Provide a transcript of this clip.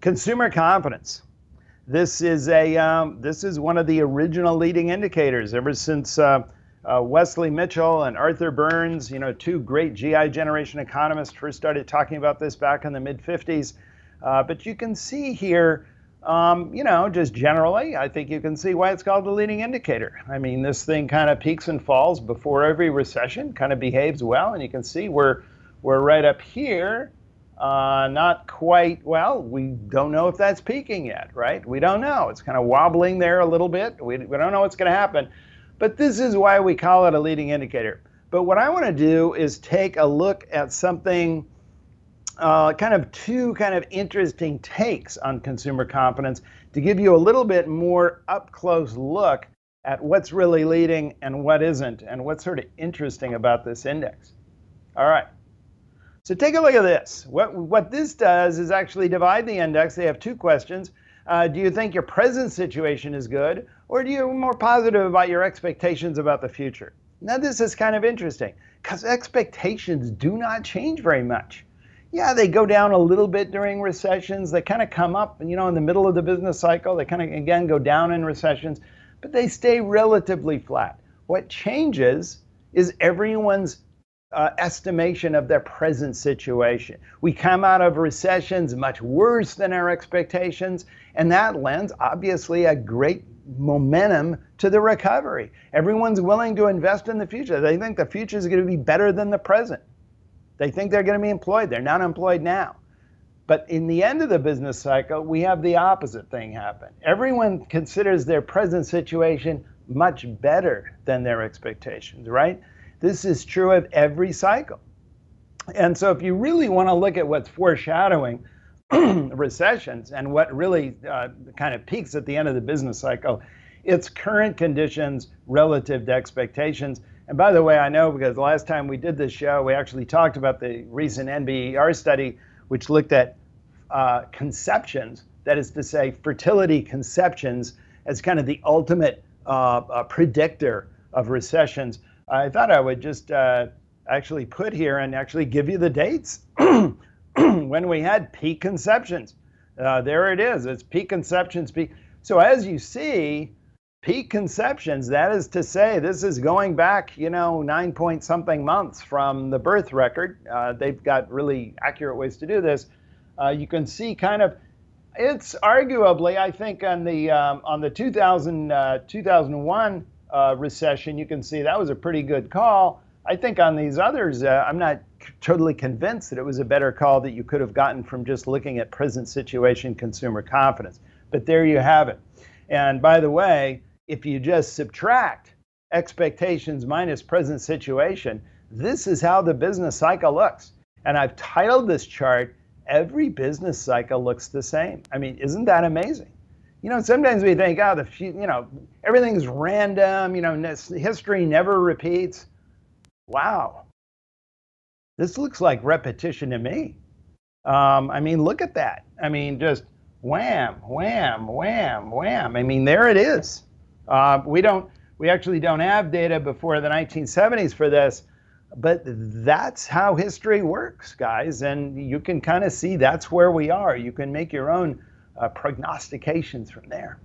Consumer confidence. This is one of the original leading indicators ever since Wesley Mitchell and Arthur Burns, two great GI generation economists, first started talking about this back in the mid-50s. But you can see here, just generally, I think you can see why it's called the leading indicator. I mean, this thing kind of peaks and falls before every recession, kind of behaves well, and you can see we're right up here. Not quite, well, we don't know if that's peaking yet, right? We don't know. It's kind of wobbling there a little bit. We don't know what's going to happen. But this is why we call it a leading indicator. But what I want to do is take a look at something, two interesting takes on consumer confidence to give you a little bit more up-close look at what's really leading and what isn't, and what's sort of interesting about this index. All right. So take a look at this. What this does is actually divide the index. They have two questions. Do you think your present situation is good, or do you more positive about your expectations about the future? Now this is kind of interesting because expectations do not change very much. Yeah, they go down a little bit during recessions. They kind of come up, in the middle of the business cycle. They kind of, again, go down in recessions, but they stay relatively flat. What changes is everyone's estimation of their present situation. We come out of recessions much worse than our expectations, and that lends, obviously, a great momentum to the recovery. Everyone's willing to invest in the future. They think the future is going to be better than the present. They think they're going to be employed. They're not employed now. But in the end of the business cycle, we have the opposite thing happen. Everyone considers their present situation much better than their expectations, right? This is true of every cycle. And so if you really want to look at what's foreshadowing recessions and what really kind of peaks at the end of the business cycle, it's current conditions relative to expectations. And by the way, I know because the last time we did this show, we actually talked about the recent NBER study, which looked at conceptions, that is to say, fertility conceptions as kind of the ultimate predictor of recessions. I thought I would just actually put here and actually give you the dates when we had peak conceptions. There it is. It's peak conceptions. So as you see, peak conceptions, that is to say, this is going back, 9-point-something months from the birth record. They've got really accurate ways to do this. You can see kind of, it's arguably, I think, on the 2001 recession, you can see that was a pretty good call. I think on these others, I'm not totally convinced that it was a better call that you could have gotten from just looking at present situation consumer confidence. But there you have it. And by the way, if you just subtract expectations minus present situation, this is how the business cycle looks. And I've titled this chart, Every Business Cycle Looks the Same. I mean, isn't that amazing? Sometimes we think, everything's random, history never repeats. Wow. This looks like repetition to me. Look at that. Just wham, wham, wham, wham. There it is. We actually don't have data before the 1970s for this, but that's how history works, guys. And you can kind of see that's where we are. You can make your own prognostications from there.